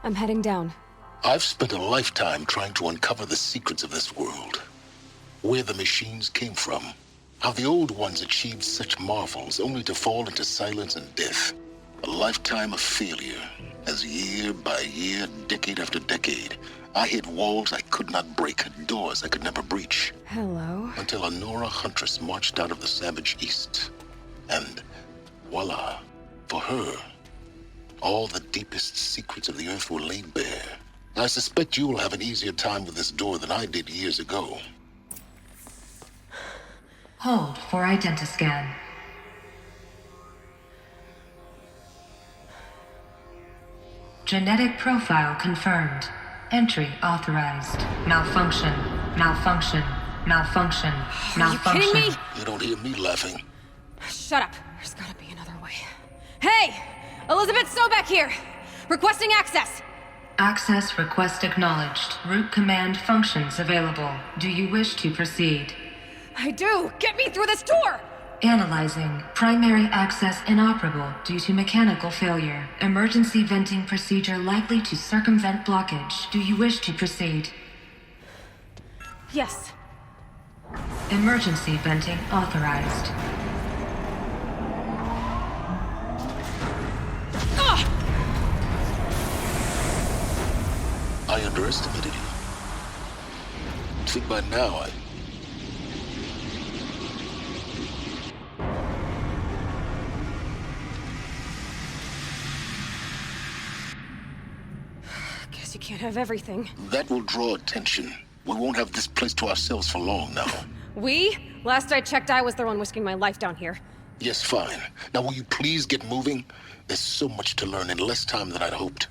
I'm heading down. I've spent a lifetime trying to uncover the secrets of this world. Where the machines came from. How the old ones achieved such marvels only to fall into silence and death. A lifetime of failure, as year by year, decade after decade, I hit walls I could not break, doors I could never breach. Hello? Until a Nora huntress marched out of the savage east. And voila, for her, all the deepest secrets of the Earth were laid bare. I suspect you will have an easier time with this door than I did years ago. Hold for identiscan. Genetic profile confirmed. Entry authorized. Malfunction. Malfunction. Malfunction. Malfunction. Are you kidding me? You don't hear me laughing. Shut up. There's gotta be another way. Hey! Elizabeth Sobek here! Requesting access! Access request acknowledged. Root command functions available. Do you wish to proceed? I do! Get me through this door! Analyzing. Primary access inoperable due to mechanical failure. Emergency venting procedure likely to circumvent blockage. Do you wish to proceed? Yes. Emergency venting authorized. I underestimated you. I think by now Guess you can't have everything. That will draw attention. We won't have this place to ourselves for long now. We? Last I checked, I was the one risking my life down here. Yes, fine. Now will you please get moving? There's so much to learn in less time than I'd hoped.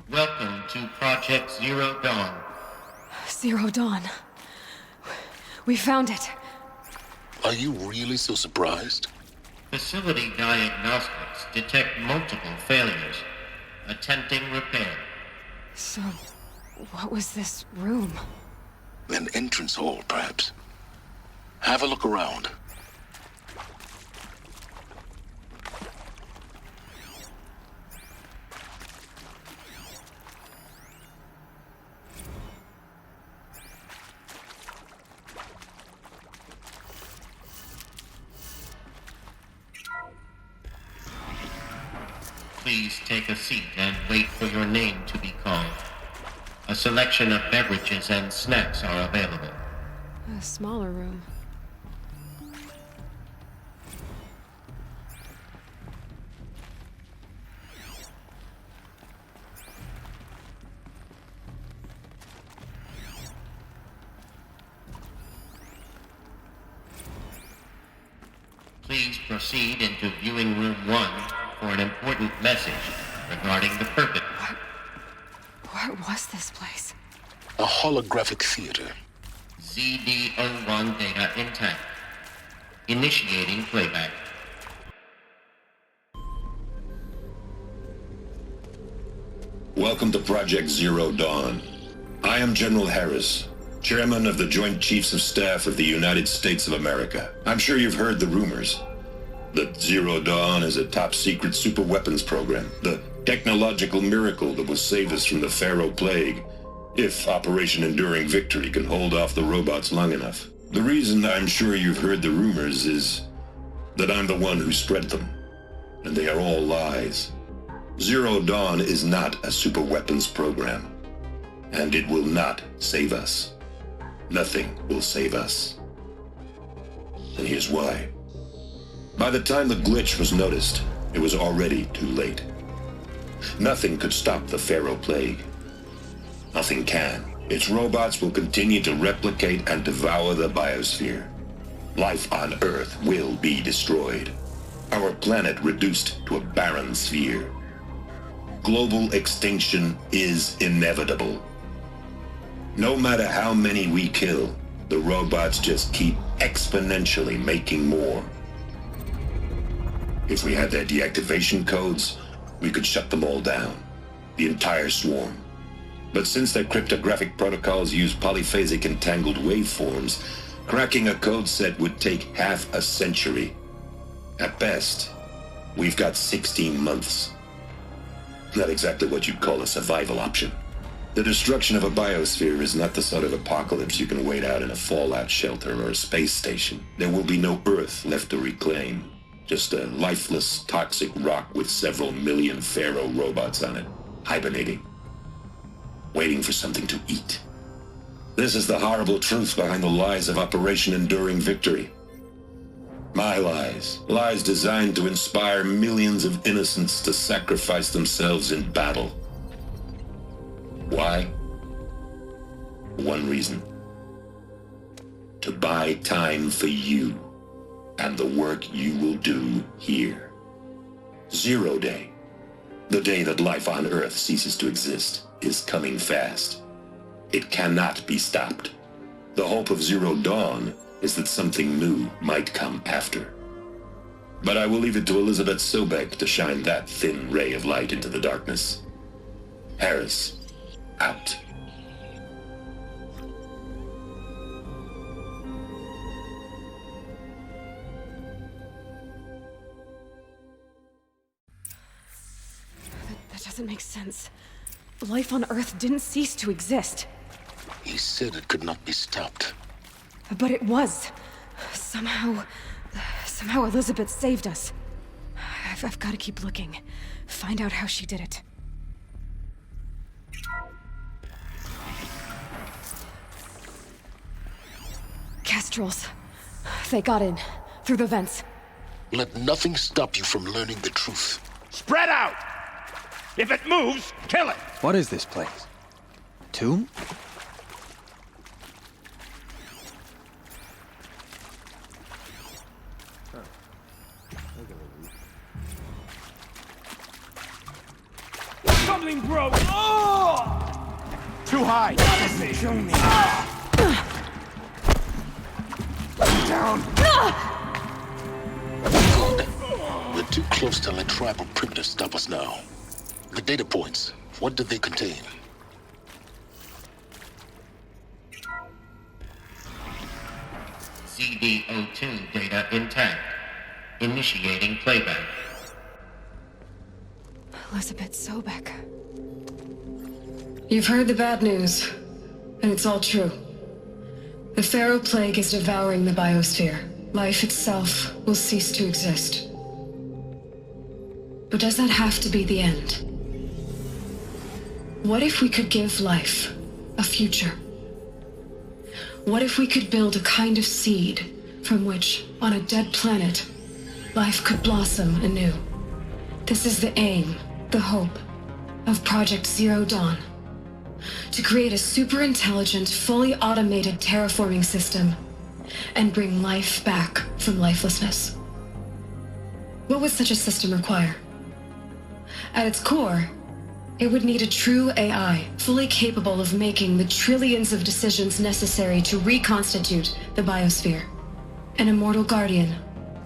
Welcome to Project Zero Dawn. Zero Dawn. We found it. Are you really so surprised? Facility diagnostics detect multiple failures. Attempting repair. So, what was this room? An entrance hall, perhaps. Have a look around. Please take a seat and wait for your name to be called. A selection of beverages and snacks are available. A smaller room. Please proceed into viewing room 1 for an important message regarding the purpose. What was this place? A holographic theater. ZD-01 data intact. Initiating playback. Welcome to Project Zero Dawn. I am General Harris, Chairman of the Joint Chiefs of Staff of the United States of America. I'm sure you've heard the rumors that Zero Dawn is a top-secret super-weapons program, the technological miracle that will save us from the Pharaoh Plague, if Operation Enduring Victory can hold off the robots long enough. The reason I'm sure you've heard the rumors is that I'm the one who spread them, and they are all lies. Zero Dawn is not a super-weapons program, and it will not save us. Nothing will save us. And here's why. By the time the glitch was noticed, it was already too late. Nothing could stop the Pharaoh Plague. Nothing can. Its robots will continue to replicate and devour the biosphere. Life on Earth will be destroyed. Our planet reduced to a barren sphere. Global extinction is inevitable. No matter how many we kill, the robots just keep exponentially making more. If we had their deactivation codes, we could shut them all down, the entire swarm. But since their cryptographic protocols use polyphasic entangled waveforms, cracking a code set would take half a century. At best, we've got 16 months. Not exactly what you'd call a survival option. The destruction of a biosphere is not the sort of apocalypse you can wait out in a fallout shelter or a space station. There will be no Earth left to reclaim. Just a lifeless, toxic rock with several million Pharaoh robots on it, hibernating, waiting for something to eat. This is the horrible truth behind the lies of Operation Enduring Victory. My lies. Lies designed to inspire millions of innocents to sacrifice themselves in battle. Why? One reason. To buy time for you and the work you will do here. Zero Day, the day that life on Earth ceases to exist, is coming fast. It cannot be stopped. The hope of Zero Dawn is that something new might come after. But I will leave it to Elizabeth Sobek to shine that thin ray of light into the darkness. Harris, out. That doesn't make sense. Life on Earth didn't cease to exist. He said it could not be stopped. But it was. Somehow Elizabeth saved us. I've got to keep looking. Find out how she did it. Kestrels. They got in. Through the vents. Let nothing stop you from learning the truth. Spread out! If it moves, kill it! What is this place? Tomb? Something broke! Oh! Too high! Show me! Down! Good. We're too close to let tribal primitives stop us now. The data points, what did they contain? CD02 data intact. Initiating playback. Elizabeth Sobek. You've heard the bad news, and it's all true. The Pharaoh Plague is devouring the biosphere. Life itself will cease to exist. But does that have to be the end? What if we could give life a future? What if we could build a kind of seed from which, on a dead planet, life could blossom anew? This is the aim, the hope, of Project Zero Dawn. To create a super-intelligent, fully automated terraforming system and bring life back from lifelessness. What would such a system require? At its core, it would need a true AI, fully capable of making the trillions of decisions necessary to reconstitute the biosphere. An immortal guardian,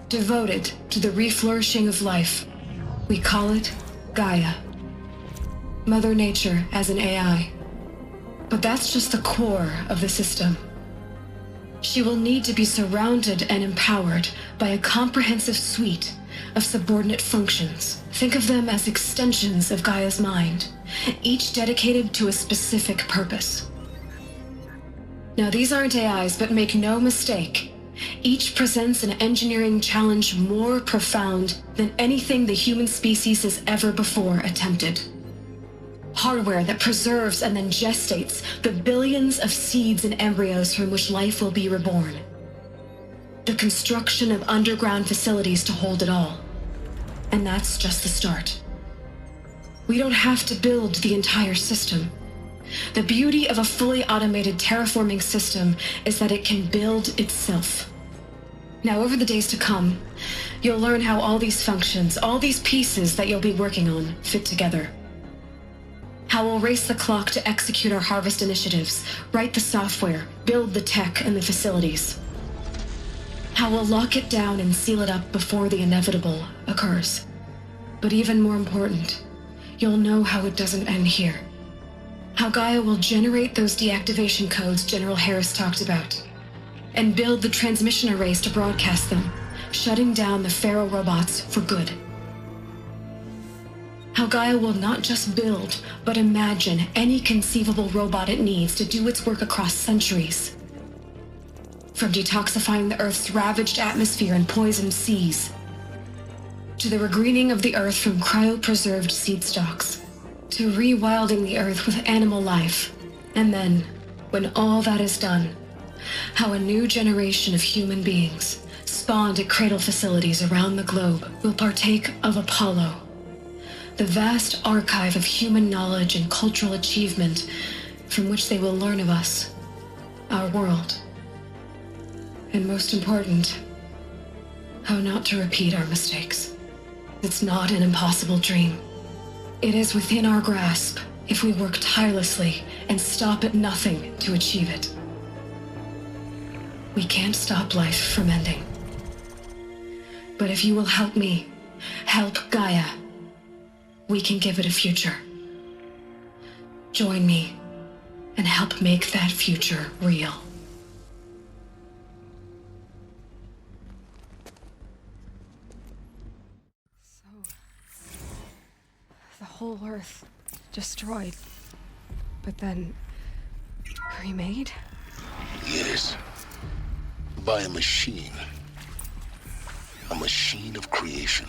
devoted to the reflourishing of life. We call it Gaia. Mother Nature as an AI. But that's just the core of the system. She will need to be surrounded and empowered by a comprehensive suite of subordinate functions. Think of them as extensions of Gaia's mind, each dedicated to a specific purpose. Now, these aren't AIs, but make no mistake, each presents an engineering challenge more profound than anything the human species has ever before attempted. Hardware that preserves and then gestates the billions of seeds and embryos from which life will be reborn. The construction of underground facilities to hold it all. And that's just the start. We don't have to build the entire system. The beauty of a fully automated terraforming system is that it can build itself. Now, over the days to come, you'll learn how all these functions, all these pieces that you'll be working on, fit together. How we'll race the clock to execute our harvest initiatives, write the software, build the tech and the facilities. How we'll lock it down and seal it up before the inevitable occurs. But even more important, you'll know how it doesn't end here. How Gaia will generate those deactivation codes General Harris talked about, and build the transmission arrays to broadcast them, shutting down the Pharaoh robots for good. How Gaia will not just build, but imagine any conceivable robot it needs to do its work across centuries. From detoxifying the Earth's ravaged atmosphere and poisoned seas, to the regreening of the Earth from cryopreserved seed stalks, to rewilding the Earth with animal life. And then, when all that is done, how a new generation of human beings, spawned at cradle facilities around the globe, will partake of Apollo, the vast archive of human knowledge and cultural achievement from which they will learn of us, our world. And most important, how not to repeat our mistakes. It's not an impossible dream. It is within our grasp if we work tirelessly and stop at nothing to achieve it. We can't stop life from ending. But if you will help me, help Gaia, we can give it a future. Join me and help make that future real. So, the whole Earth destroyed, but then remade? Yes. By a machine. A machine of creation.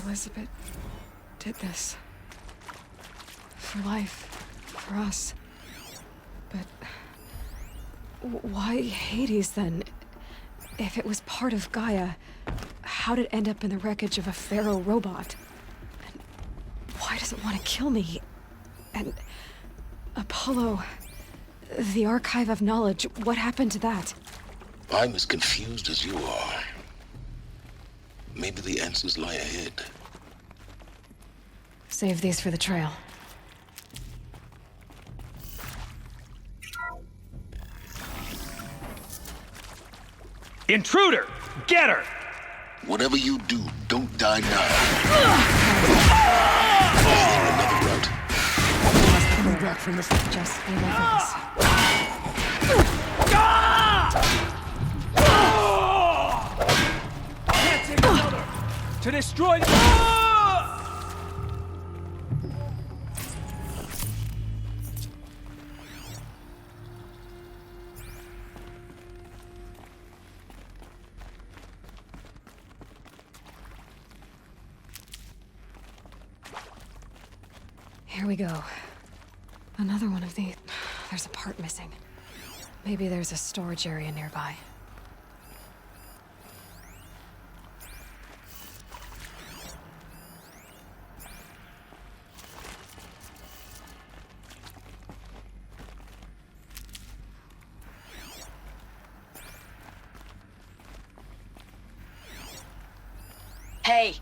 Elizabeth did this. For life. For us. But why Hades then? If it was part of Gaia, how did it end up in the wreckage of a Pharaoh robot? And why does it want to kill me? And Apollo, the archive of knowledge, what happened to that? I'm as confused as you are. Maybe the answers lie ahead. Save these for the trail. Intruder! Get her! Whatever you do, don't die now. Is there another route? Coming back from this. Just stay with us. Can't take another! To destroy the... Here we go. Another one of the... There's a part missing. Maybe there's a storage area nearby. Hey,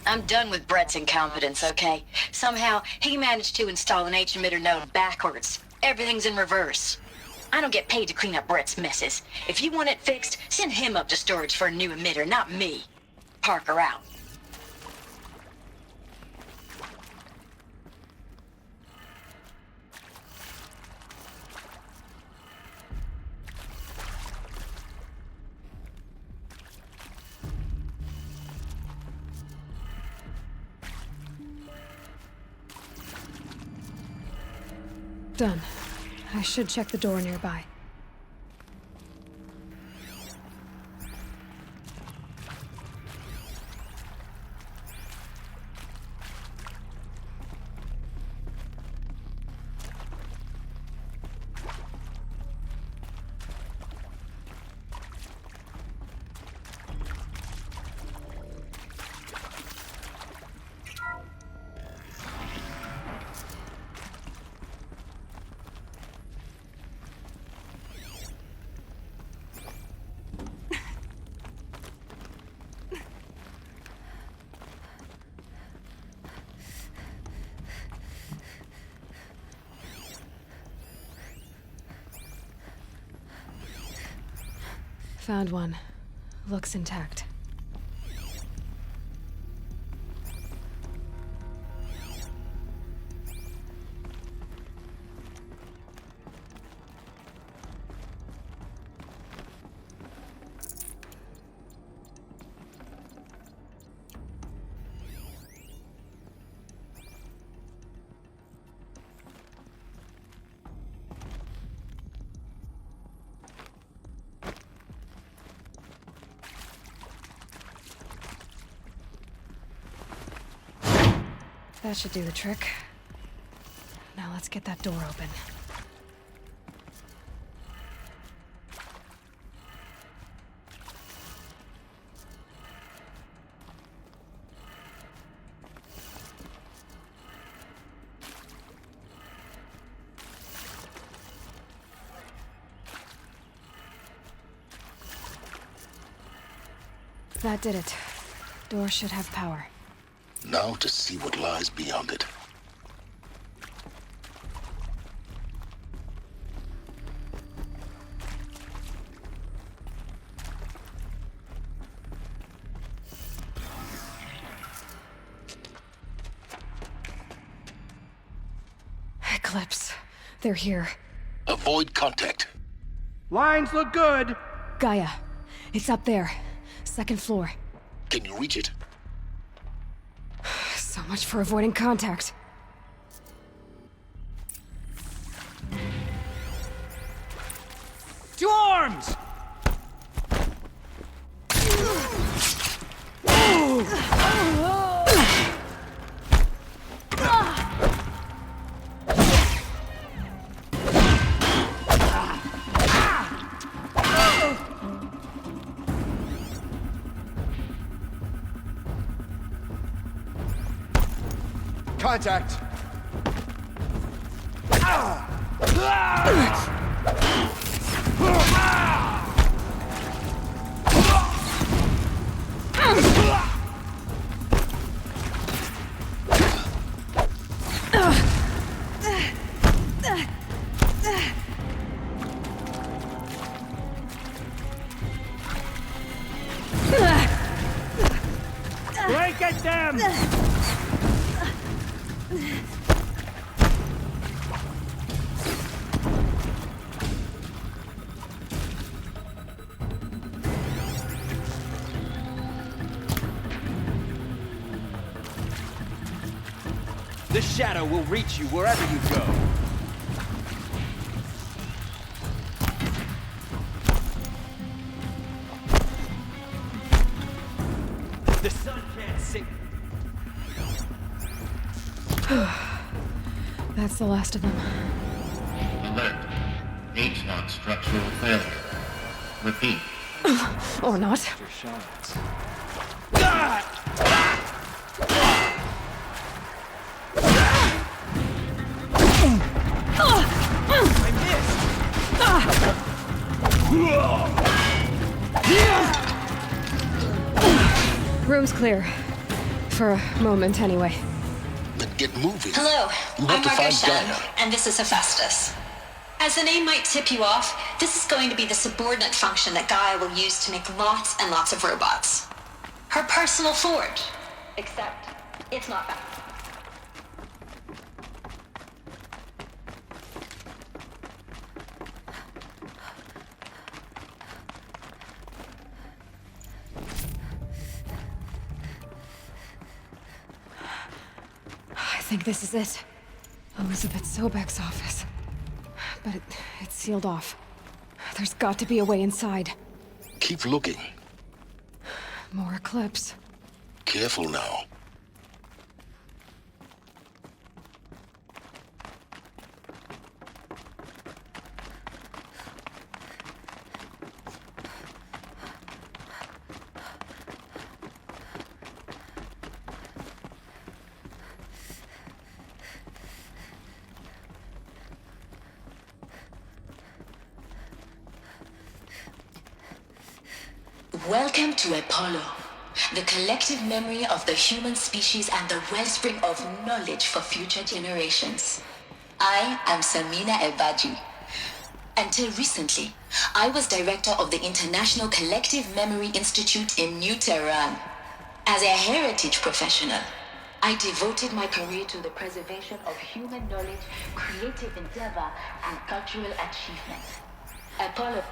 I'm done with Brett's incompetence, okay? Somehow, he managed to install an H-emitter node backwards. Everything's in reverse. I don't get paid to clean up Brett's messes. If you want it fixed, send him up to storage for a new emitter, not me. Parker out. Done. I should check the door nearby. Found one. Looks intact. That should do the trick. Now let's get that door open. That did it. Door should have power. Now to see what lies beyond it. Eclipse. They're here. Avoid contact. Lines look good. Gaia. It's up there. Second floor. Can you reach it? So much for avoiding contact. To arms! Contact! Blanket them! The shadow will reach you wherever you go. The sun can't see. That's the last of them. Alert. H-Knock structural failure. Repeat. Or not. Room's clear. For a moment, anyway. Then get moving. Hello, You I'm have to Margaret find Shan, Gaia. and this is Hephaestus. As the name might tip you off, this is going to be the subordinate function that Gaia will use to make lots and lots of robots. Her personal forge. Except, it's not that. I think this is it. Elizabeth Sobek's office. But it's sealed off. There's got to be a way inside. Keep looking. More Eclipse. Careful now. Welcome to Apollo, the collective memory of the human species and the wellspring of knowledge for future generations. I am Samina Elbaji. Until recently, I was director of the International Collective Memory Institute in New Tehran. As a heritage professional, I devoted my career to the preservation of human knowledge, creative endeavor, and cultural achievement. Apollo.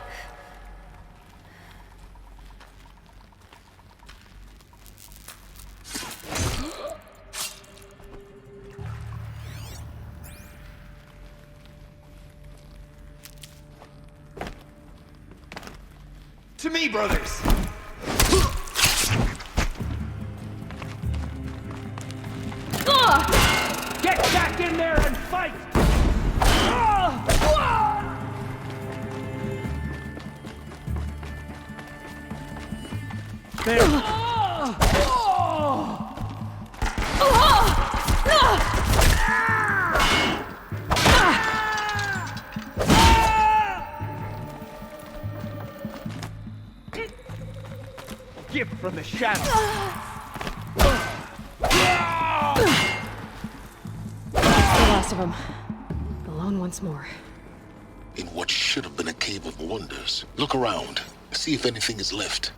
To me, brothers! Ugh! fight! There. Gift from the shadows. That's the last of them. Alone once more. In what should have been a cave of wonders. Look around. See if anything is left.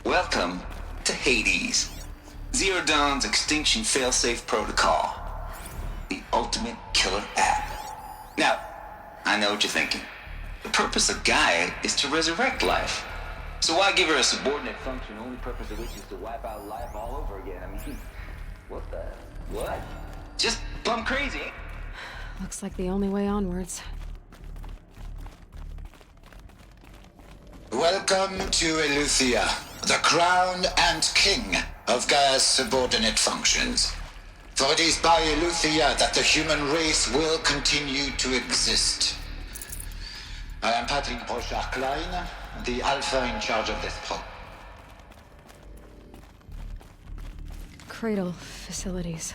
Welcome to Hades, Zero Dawn's extinction failsafe protocol, the ultimate killer app. Now, I know what you're thinking. The purpose of Gaia is to resurrect life. So why give her a subordinate function, only purpose of which is to wipe out life all over again? I mean, what? Just plumb crazy. Looks like the only way onwards. Welcome to Eleuthia, the crown and king of Gaia's subordinate functions. For it is by Eleuthia that the human race will continue to exist. I am Patrick Brochard-Klein, the Alpha in charge of this Cradle facilities.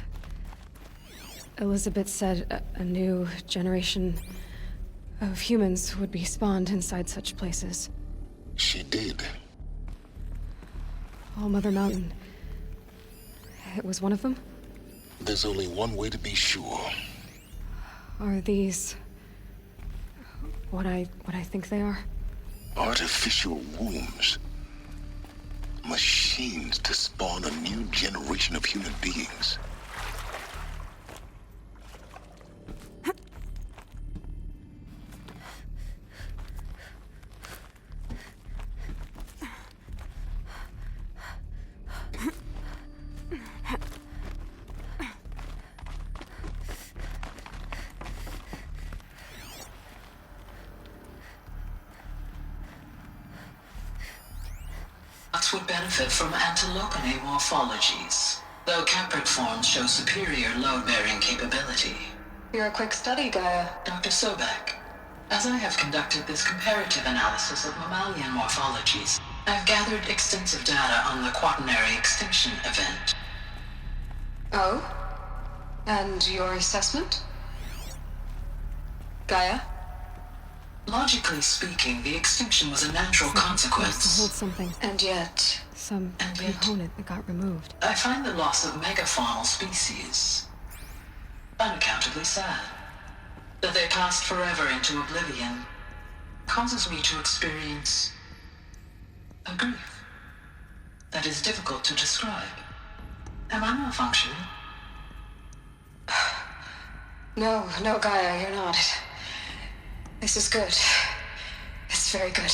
Elizabeth said a new generation of humans would be spawned inside such places. She did. All Mother Mountain. It was one of them? There's only one way to be sure. Are these... what I think they are? Artificial wombs. Machines to spawn a new generation of human beings. Would benefit from antilopinae morphologies, though capricorns show superior load-bearing capability. You're a quick study, Gaia. Dr. Sobek, as I have conducted this comparative analysis of mammalian morphologies, I've gathered extensive data on the quaternary extinction event. Oh? And your assessment? Gaia? Logically speaking, the extinction was a natural consequence. To hold something. And yet... Some component that got removed. I find the loss of megafaunal species unaccountably sad. That they passed forever into oblivion causes me to experience a grief that is difficult to describe. Am I malfunctioning? No, Gaia, you're not. This is good. It's very good.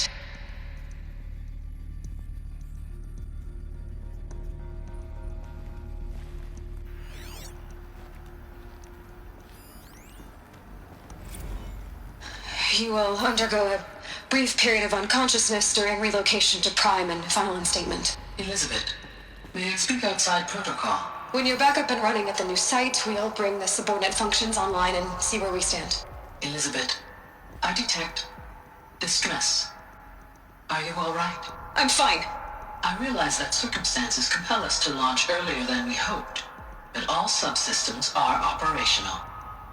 You will undergo a brief period of unconsciousness during relocation to Prime and final instatement. Elizabeth, may I speak outside protocol? When you're back up and running at the new site, we'll bring the subordinate functions online and see where we stand. Elizabeth, I detect distress. Are you all right? I'm fine. I realize that circumstances compel us to launch earlier than we hoped, but all subsystems are operational.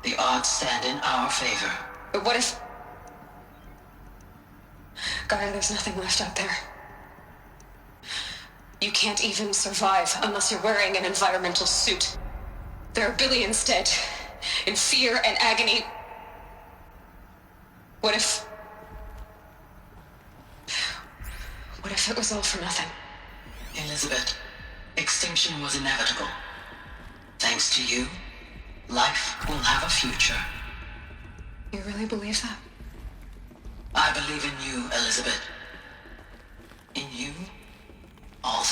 The odds stand in our favor. But what if... Gaia, there's nothing left out there. You can't even survive unless you're wearing an environmental suit. There are billions dead, in fear and agony. What if it was all for nothing? Elizabeth, extinction was inevitable. Thanks to you, life will have a future. You really believe that? I believe in you, Elizabeth. In you, all.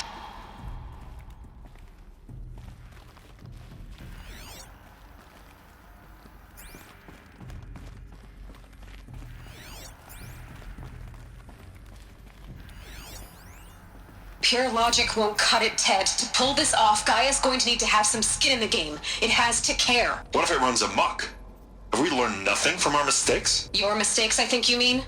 Pure logic won't cut it, Ted. To pull this off, Gaia's going to need to have some skin in the game. It has to care. What if it runs amok? Have we learned nothing from our mistakes? Your mistakes, I think you mean?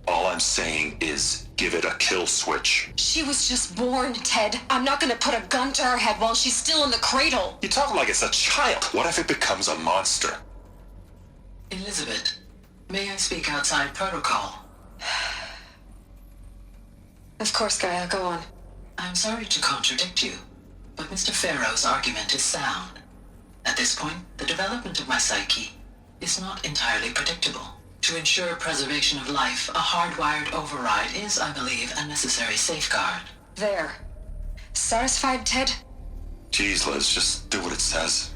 All I'm saying is give it a kill switch. She was just born, Ted. I'm not gonna put a gun to her head while she's still in the cradle. You talk like it's a child. What if it becomes a monster? Elizabeth, may I speak outside protocol? Of course, Gaia, go on. I'm sorry to contradict you, but Mr. Farrow's argument is sound. At this point, the development of my psyche is not entirely predictable. To ensure preservation of life, a hardwired override is, I believe, a necessary safeguard. There. Satisfied, Ted? Jeez, Liz, just do what it says.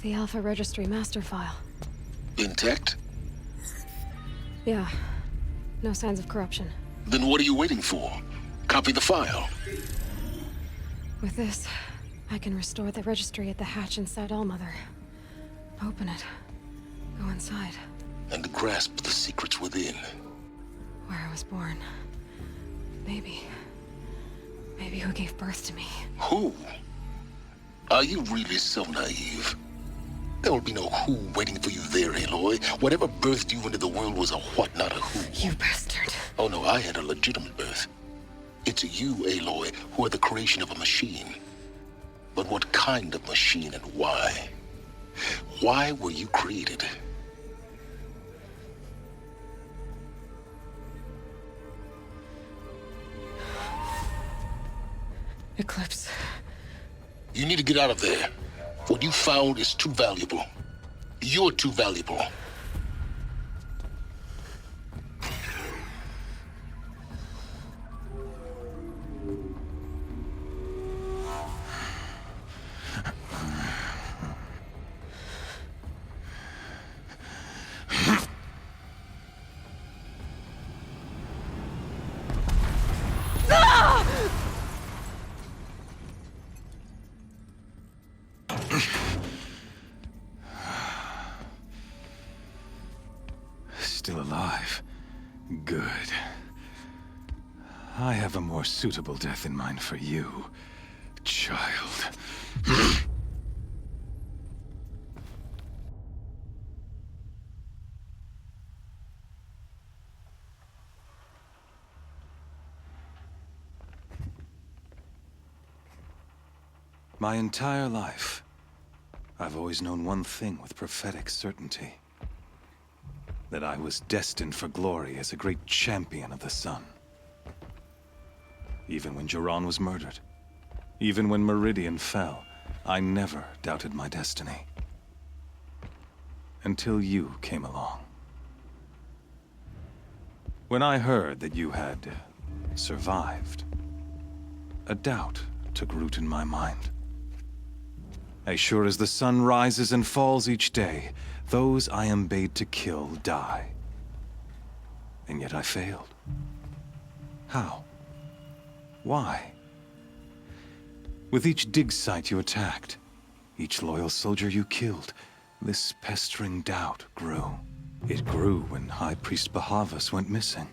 The Alpha Registry master file. Intact? Yeah. No signs of corruption. Then what are you waiting for? Copy the file. With this, I can restore the registry at the hatch inside Allmother. Open it. Go inside. And grasp the secrets within. Where I was born. Maybe who gave birth to me. Who? Are you really so naive? There will be no who waiting for you there, Aloy. Whatever birthed you into the world was a what, not a who. You bastard. Oh no, I had a legitimate birth. It's you, Aloy, who are the creation of a machine. But what kind of machine and why? Why were you created? Eclipse. You need to get out of there. What you found is too valuable. You're too valuable. Still alive. Good. I have a more suitable death in mind for you, child. My entire life, I've always known one thing with prophetic certainty. That I was destined for glory as a great champion of the sun. Even when Jiran was murdered, even when Meridian fell, I never doubted my destiny. Until you came along. When I heard that you had survived, a doubt took root in my mind. As sure as the sun rises and falls each day, those I am bade to kill die. And yet I failed. How? Why? With each dig site you attacked, each loyal soldier you killed, this pestering doubt grew. It grew when High Priest Bahavas went missing.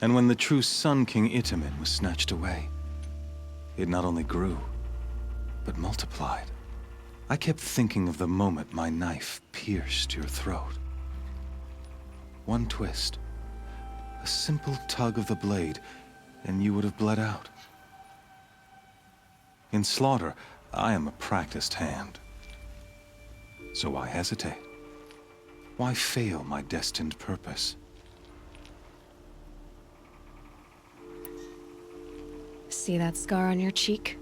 And when the true Sun King Itamen was snatched away. It not only grew, but multiplied. I kept thinking of the moment my knife pierced your throat. One twist. A simple tug of the blade, and you would have bled out. In slaughter, I am a practiced hand. So why hesitate? Why fail my destined purpose? See that scar on your cheek?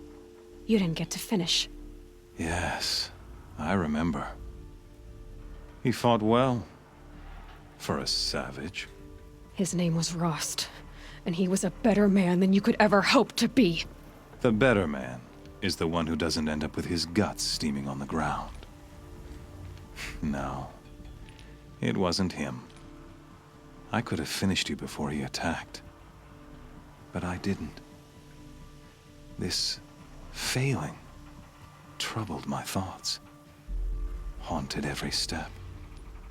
You didn't get to finish. Yes, I remember. He fought well. For a savage. His name was Rost, and he was a better man than you could ever hope to be. The better man is the one who doesn't end up with his guts steaming on the ground. No, it wasn't him. I could have finished you before he attacked. But I didn't. This failing troubled my thoughts, haunted every step.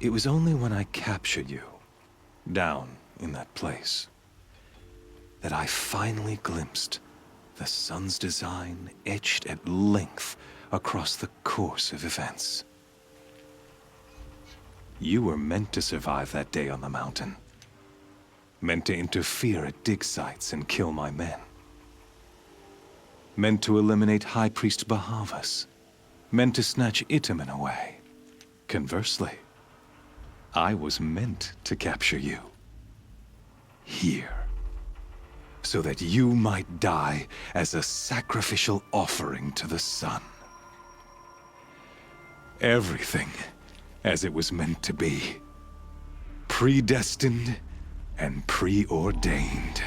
It was only when I captured you, down in that place, that I finally glimpsed the sun's design etched at length across the course of events. You were meant to survive that day on the mountain. Meant to interfere at dig sites and kill my men. Meant to eliminate High Priest Bahavas. Meant to snatch Itamen away. Conversely, I was meant to capture you. Here. So that you might die as a sacrificial offering to the sun. Everything as it was meant to be. Predestined and preordained.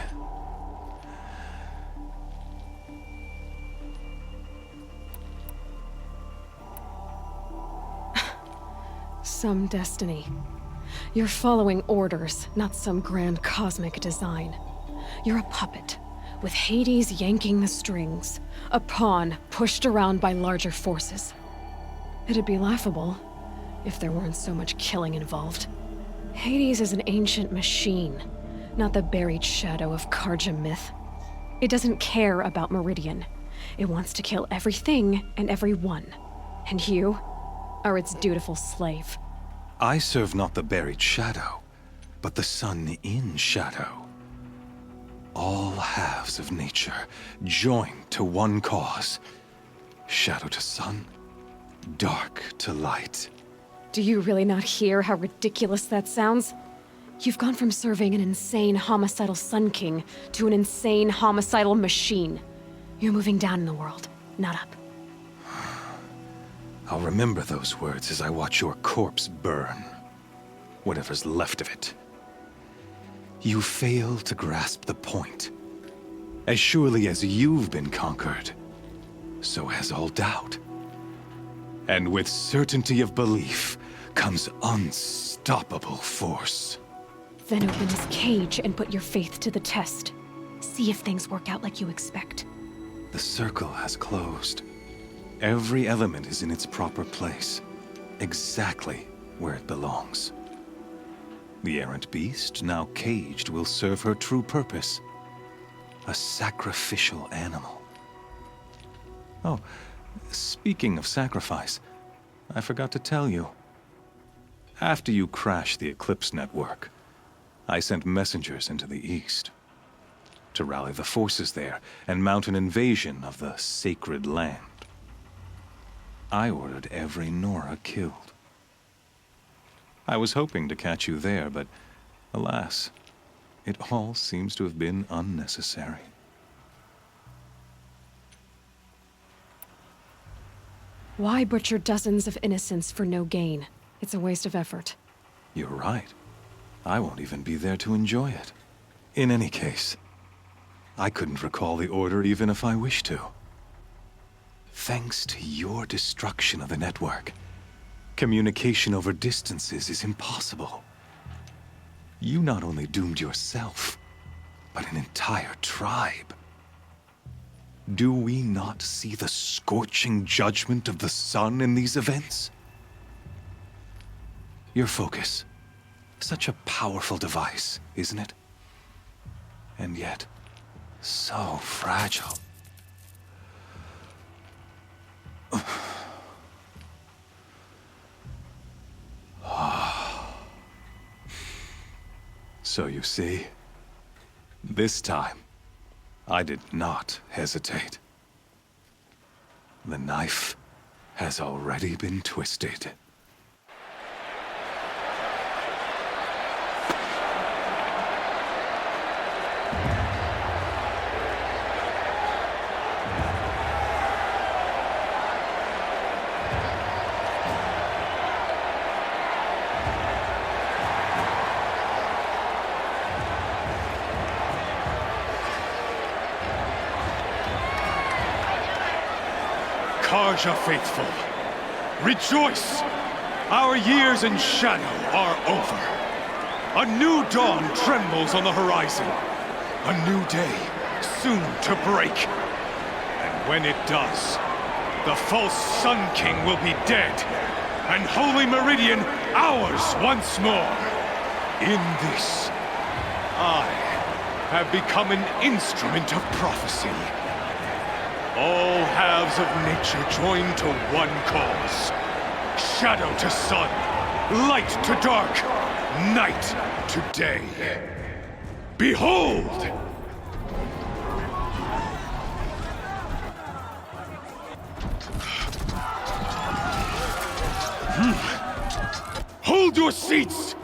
Some destiny. You're following orders, not some grand cosmic design. You're a puppet, with Hades yanking the strings, a pawn pushed around by larger forces. It'd be laughable if there weren't so much killing involved. Hades is an ancient machine, not the buried shadow of Karja myth. It doesn't care about Meridian. It wants to kill everything and everyone. And you are its dutiful slave. I serve not the buried shadow, but the sun in shadow. All halves of nature joined to one cause. Shadow to sun, dark to light. Do you really not hear how ridiculous that sounds? You've gone from serving an insane homicidal Sun King to an insane homicidal machine. You're moving down in the world, not up. I'll remember those words as I watch your corpse burn. Whatever's left of it. You fail to grasp the point. As surely as you've been conquered, so has all doubt. And with certainty of belief comes unstoppable force. Then open this cage and put your faith to the test. See if things work out like you expect. The circle has closed. Every element is in its proper place, exactly where it belongs. The errant beast, now caged, will serve her true purpose. A sacrificial animal. Oh, speaking of sacrifice, I forgot to tell you. After you crashed the Eclipse network, I sent messengers into the east to rally the forces there and mount an invasion of the sacred land. I ordered every Nora killed. I was hoping to catch you there, but alas, it all seems to have been unnecessary. Why butcher dozens of innocents for no gain? It's a waste of effort. You're right. I won't even be there to enjoy it. In any case, I couldn't recall the order even if I wished to. Thanks to your destruction of the network, communication over distances is impossible. You not only doomed yourself, but an entire tribe. Do we not see the scorching judgment of the sun in these events? Your focus. Such a powerful device, isn't it? And yet, so fragile. So you see, this time, I did not hesitate. The knife has already been twisted. Carja faithful, rejoice! Our years in shadow are over. A new dawn trembles on the horizon. A new day, soon to break. And when it does, the false Sun King will be dead, and Holy Meridian ours once more. In this, I have become an instrument of prophecy. All halves of nature join to one cause. Shadow to sun, light to dark, night to day. Behold! Hold your seats!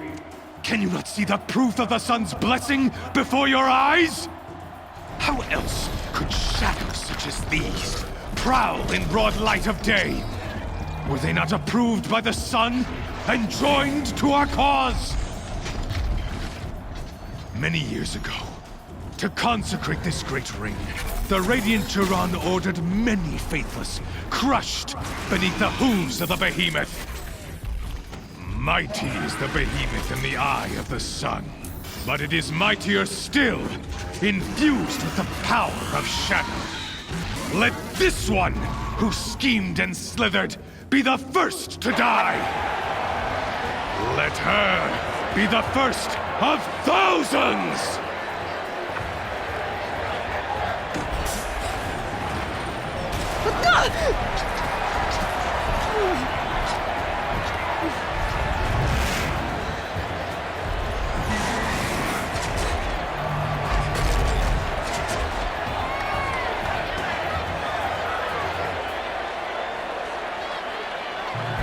Can you not see the proof of the sun's blessing before your eyes? How else could shadows such as these prowl in broad light of day? Were they not approved by the sun and joined to our cause? Many years ago, to consecrate this great ring, the Radiant Turan ordered many faithless, crushed beneath the hooves of the behemoth. Mighty is the behemoth in the eye of the sun, but it is mightier still, infused with the power of shadow. Let this one, who schemed and slithered, be the first to die. Let her be the first of thousands!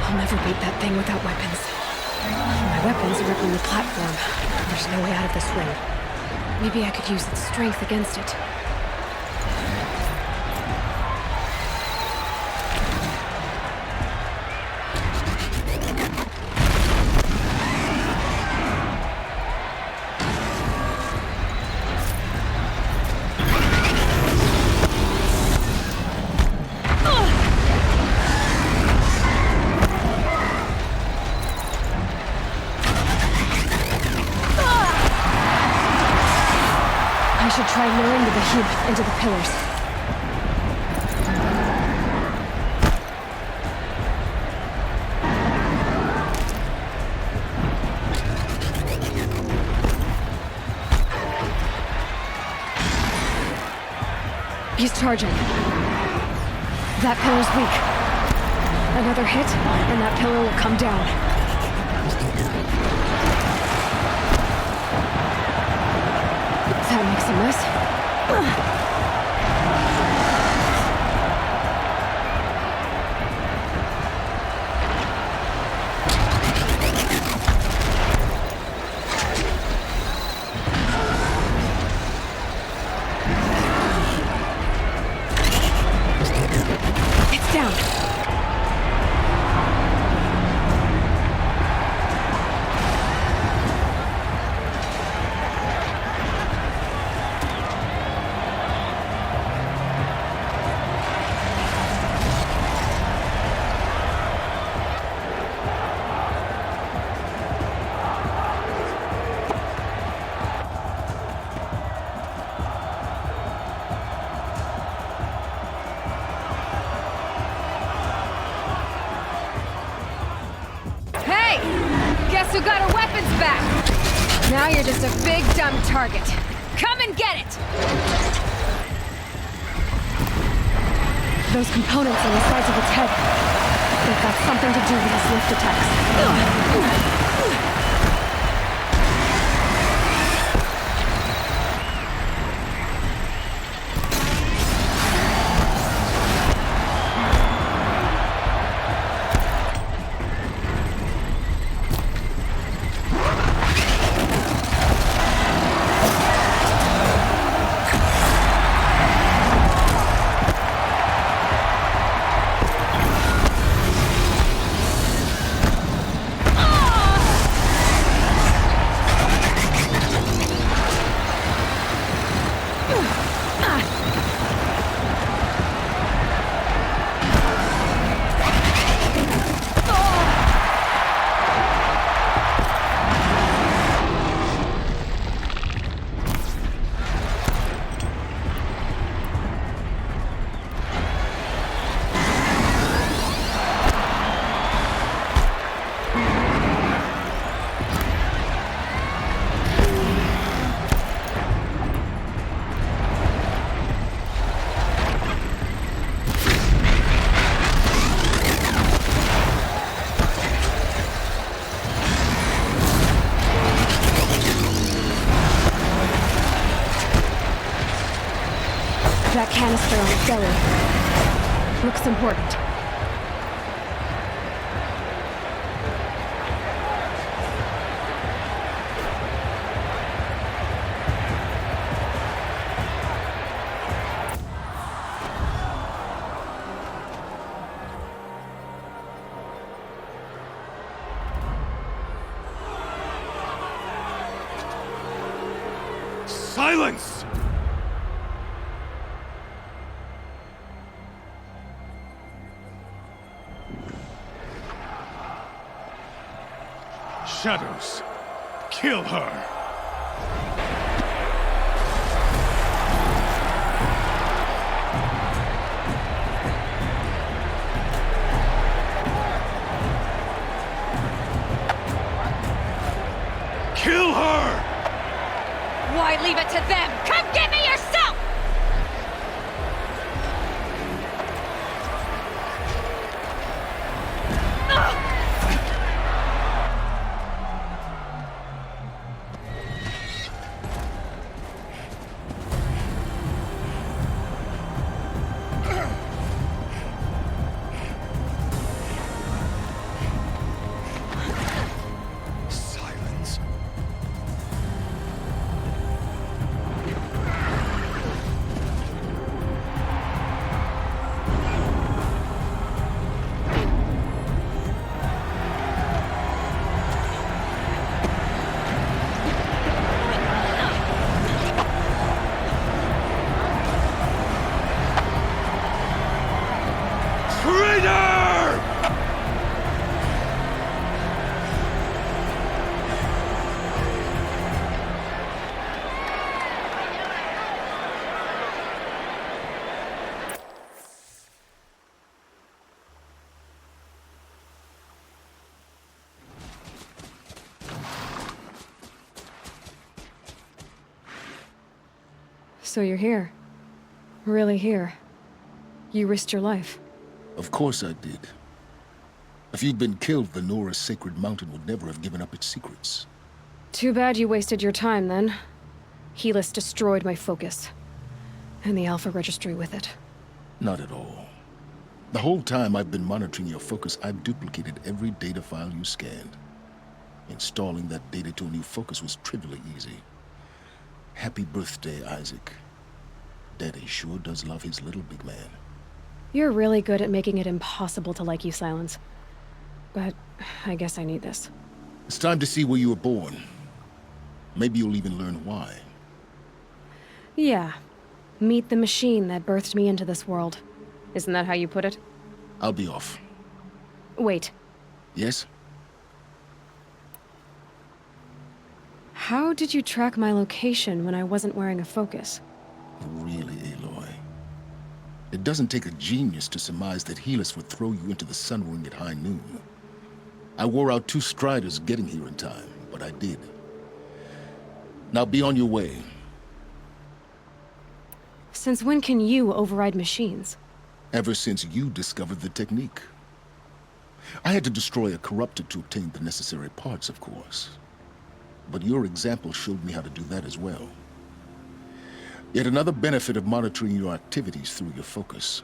I'll never beat that thing without weapons. My weapons are up on the platform. There's no way out of this ring. Maybe I could use its strength against it. I should try luring the behemoth into the pillars. He's charging. That pillar's weak. Another hit, and that pillar will come down. That makes a mess. It's down. Guess who got our weapons back? Now you're just a big, dumb target. Come and get it! Those components on the sides of its head. They've got something to do with his lift attacks. on its belly. Looks important. Silence! Shadows, kill her! Kill her! Why leave it to them? Come get me yourself! Silence. Traitor! So you're here. Really here. You risked your life. Of course I did. If you'd been killed, the Nora's sacred mountain would never have given up its secrets. Too bad you wasted your time, then. Helis destroyed my focus. And the Alpha Registry with it. Not at all. The whole time I've been monitoring your focus, I've duplicated every data file you scanned. Installing that data to a new focus was trivially easy. Happy birthday, Isaac. Daddy sure does love his little big man. You're really good at making it impossible to like you, Silence. But I guess I need this. It's time to see where you were born. Maybe you'll even learn why. Yeah. Meet the machine that birthed me into this world. Isn't that how you put it? I'll be off. Wait. Yes? How did you track my location when I wasn't wearing a focus? Really, Aloy? It doesn't take a genius to surmise that Helis would throw you into the sun ring at high noon. I wore out 2 striders getting here in time, but I did. Now be on your way. Since when can you override machines? Ever since you discovered the technique. I had to destroy a corruptor to obtain the necessary parts, of course. But your example showed me how to do that as well. Yet another benefit of monitoring your activities through your focus.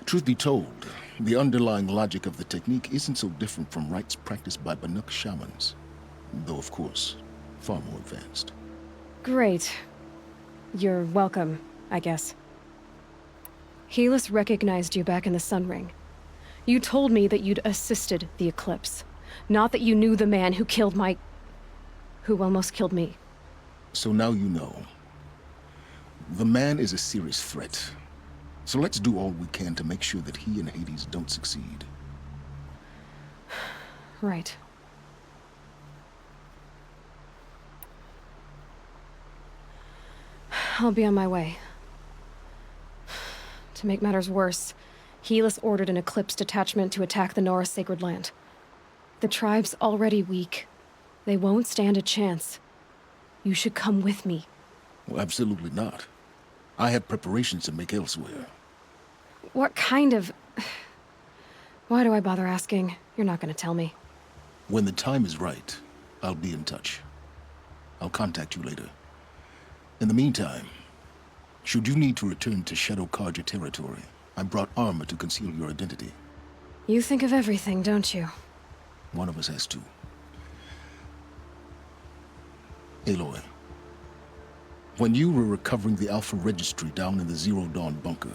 Truth be told, the underlying logic of the technique isn't so different from rites practiced by Banuk shamans. Though, of course, far more advanced. Great. You're welcome, I guess. Helis recognized you back in the Sun Ring. You told me that you'd assisted the Eclipse. Not that you knew the man who killed who almost killed me. So now you know. The man is a serious threat. So let's do all we can to make sure that he and Hades don't succeed. Right. I'll be on my way. To make matters worse, Helis ordered an Eclipse detachment to attack the Nora Sacred Land. The tribe's already weak. They won't stand a chance. You should come with me. Well, absolutely not. I have preparations to make elsewhere. What kind of... Why do I bother asking? You're not gonna tell me. When the time is right, I'll be in touch. I'll contact you later. In the meantime, Should you need to return to Shadow Karja territory, I brought armor to conceal your identity. You think of everything, don't you? One of us has to. Aloy, when you were recovering the Alpha Registry down in the Zero Dawn bunker,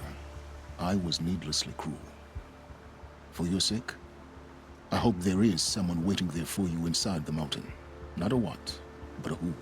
I was needlessly cruel. For your sake, I hope there is someone waiting there for you inside the mountain. Not a what, but a who.